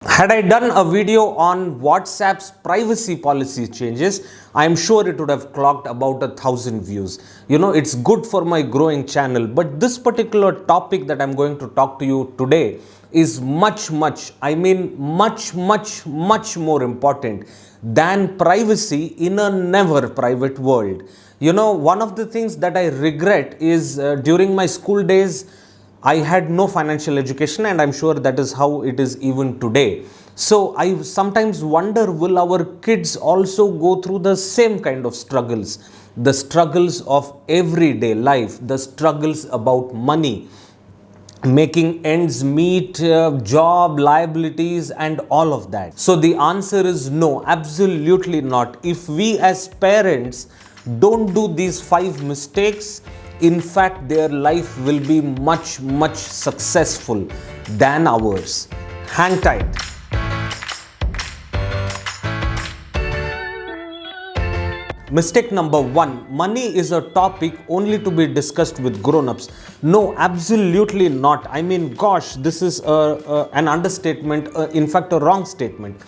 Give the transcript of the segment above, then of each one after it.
Had I done a video on WhatsApp's privacy policy changes, I am sure it would have clocked about 1,000 views. It's good for my growing channel, but this particular topic that I'm going to talk to you today is much more important than privacy in a never private world. One of the things that I regret is during my school days, I had no financial education, and I'm sure that is how it is even today. So I sometimes wonder, will our kids also go through the same kind of struggles? The struggles of everyday life, the struggles about money, making ends meet, job, liabilities, and all of that. So the answer is no, absolutely not. If we as parents don't do these 5 mistakes, in fact, their life will be much successful than ours. Hang tight. Mistake number 1, money is a topic only to be discussed with grown-ups. No, absolutely not. I mean, gosh, this is an understatement, in fact, a wrong statement.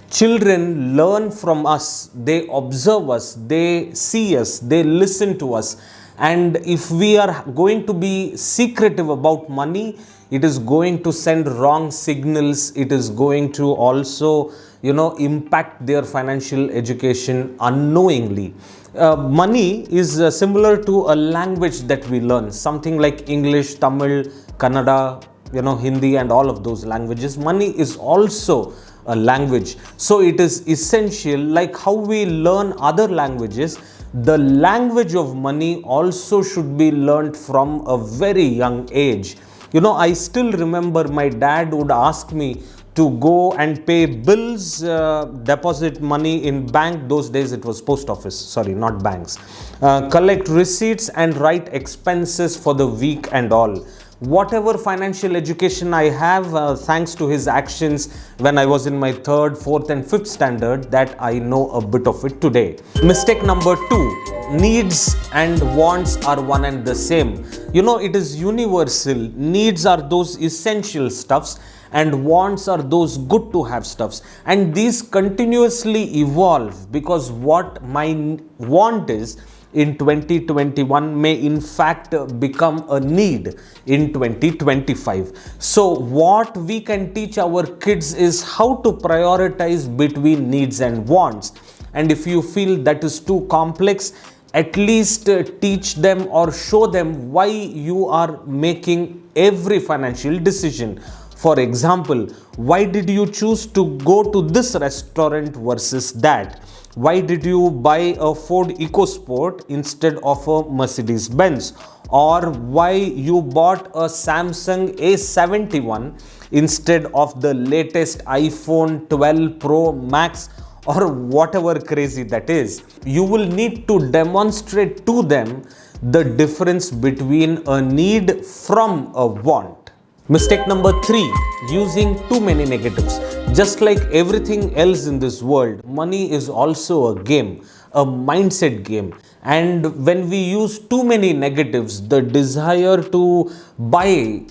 Children learn from us, they observe us, they see us, they listen to us. And if we are going to be secretive about money, it is going to send wrong signals. It is going to also, impact their financial education unknowingly. Money is similar to a language that we learn, something like English, Tamil, Kannada, Hindi, and all of those languages. Money is also a language. So it is essential, like how we learn other languages, the language of money also should be learned from a very young age. I still remember my dad would ask me to go and pay bills, deposit money in bank. Those days it was post office, sorry, not banks. Collect receipts and write expenses for the week and all. Whatever financial education I have, thanks to his actions when I was in my 3rd, 4th and 5th standard, that I know a bit of it today. Mistake number 2, needs and wants are one and the same. It is universal. Needs are those essential stuffs and wants are those good to have stuffs. And these continuously evolve, because what my want is in 2021 may in fact become a need in 2025. So what we can teach our kids is how to prioritize between needs and wants. And if you feel that is too complex, at least teach them or show them why you are making every financial decision. For example, why did you choose to go to this restaurant versus that? Why did you buy a Ford EcoSport instead of a Mercedes Benz? Or why you bought a Samsung A71 instead of the latest iPhone 12 Pro Max, or whatever crazy that is? You will need to demonstrate to them the difference between a need from a want. Mistake number 3, using too many negatives. Just like everything else in this world, money is also a game, a mindset game. And when we use too many negatives, the desire to buy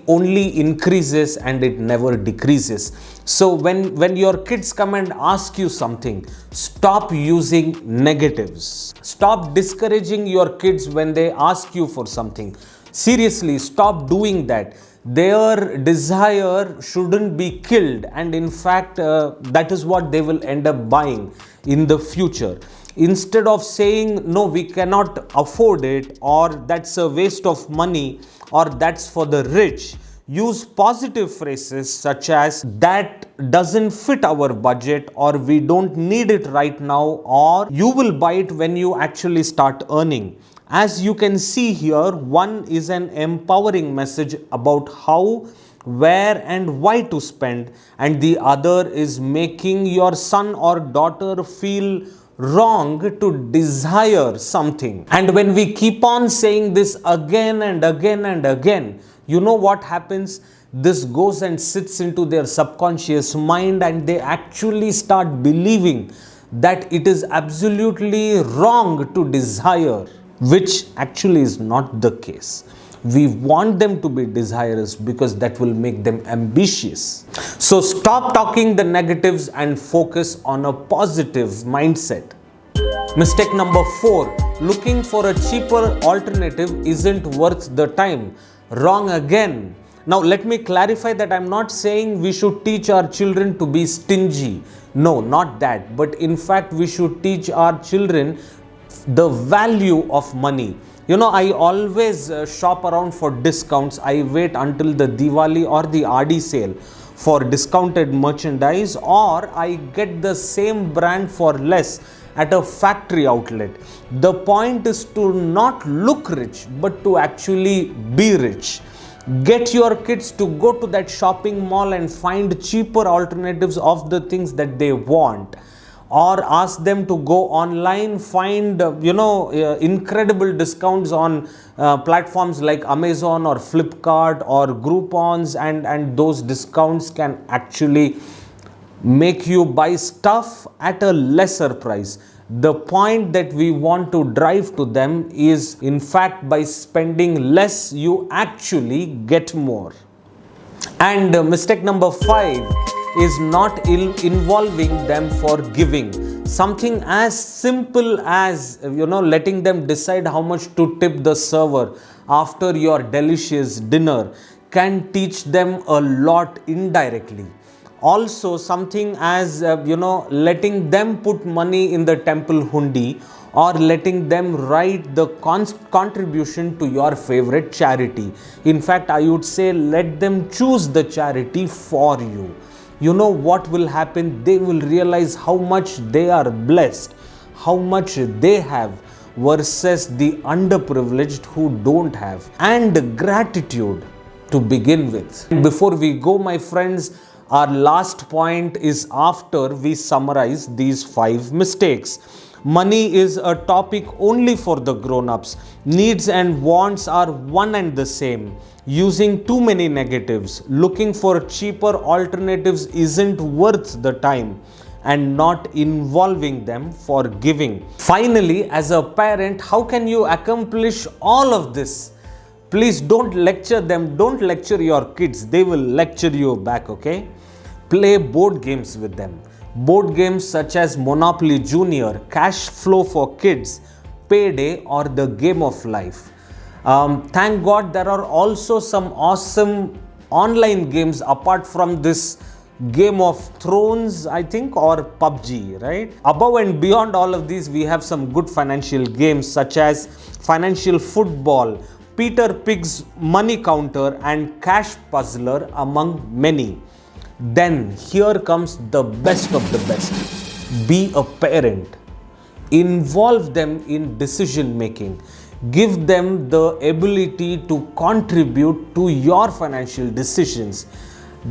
only increases and it never decreases. So when your kids come and ask you something, stop using negatives. Stop discouraging your kids when they ask you for something. Seriously, stop doing that. Their desire shouldn't be killed, and in fact that is what they will end up buying in the future. Instead of saying no, we cannot afford it, or that's a waste of money, or that's for the rich, use positive phrases such as that doesn't fit our budget, or we don't need it right now, or you will buy it when you actually start earning. As you can see here, one is an empowering message about how, where and why to spend, and the other is making your son or daughter feel wrong to desire something. And when we keep on saying this again and again and again, you know what happens? This goes and sits into their subconscious mind, and they actually start believing that it is absolutely wrong to desire, which actually is not the case. We want them to be desirous because that will make them ambitious. So stop talking the negatives and focus on a positive mindset. Mistake number 4, looking for a cheaper alternative isn't worth the time. Wrong again. Now let me clarify that I'm not saying we should teach our children to be stingy. No, not that. But in fact, we should teach our children the value of money. You know, I always shop around for discounts. I wait until the Diwali or the Adi sale for discounted merchandise, or I get the same brand for less at a factory outlet. The point is to not look rich, but to actually be rich. Get your kids to go to that shopping mall and find cheaper alternatives of the things that they want, or ask them to go online, find incredible discounts on platforms like Amazon or Flipkart or Groupons, and those discounts can actually make you buy stuff at a lesser price. The point that we want to drive to them is, in fact, by spending less, you actually get more. And mistake number 5 is not involving them for giving. Something as simple as, letting them decide how much to tip the server after your delicious dinner can teach them a lot indirectly. Also, something as, letting them put money in the temple hundi, or letting them write the contribution to your favorite charity. In fact, I would say let them choose the charity for you. You know what will happen? They will realize how much they are blessed, how much they have versus the underprivileged who don't have. And gratitude to begin with. Before we go, my friends, our last point is after we summarize these 5 mistakes. Money is a topic only for the grown-ups. Needs and wants are one and the same. Using too many negatives, looking for cheaper alternatives isn't worth the time, and not involving them for giving. Finally, as a parent, how can you accomplish all of this? Please don't lecture them. Don't lecture your kids. They will lecture you back, okay? Play board games with them. Board games such as Monopoly Junior, Cash Flow for Kids, Payday, or the Game of Life. Thank God there are also some awesome online games apart from this Game of Thrones, I think, or PUBG, right? Above and beyond all of these, we have some good financial games such as Financial Football, Peter Pig's Money Counter, and Cash Puzzler, among many. Then here comes the best of the best. Be a parent. Involve them in decision making. Give them the ability to contribute to your financial decisions.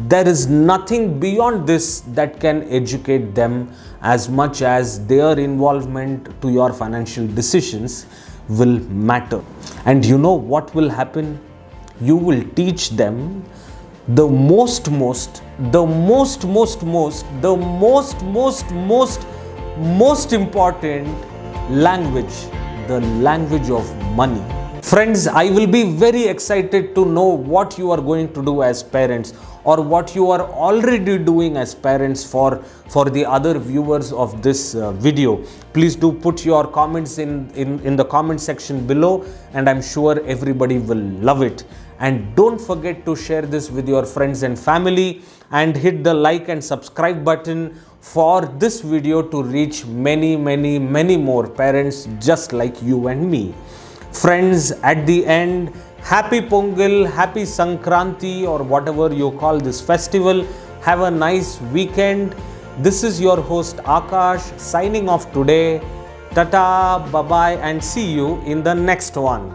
There is nothing beyond this that can educate them as much as their involvement to your financial decisions will matter. And you know what will happen? You will teach them the most important language, the language of money. Friends, I will be very excited to know what you are going to do as parents, or what you are already doing as parents for the other viewers of this video. Please do put your comments in the comment section below, and I'm sure everybody will love it. And don't forget to share this with your friends and family, and hit the like and subscribe button for this video to reach many more parents just like you and me. Friends, at the end, happy Pongal, happy Sankranti, or whatever you call this festival. Have a nice weekend. This is your host Akash signing off today. Tata, bye bye, and see you in the next one.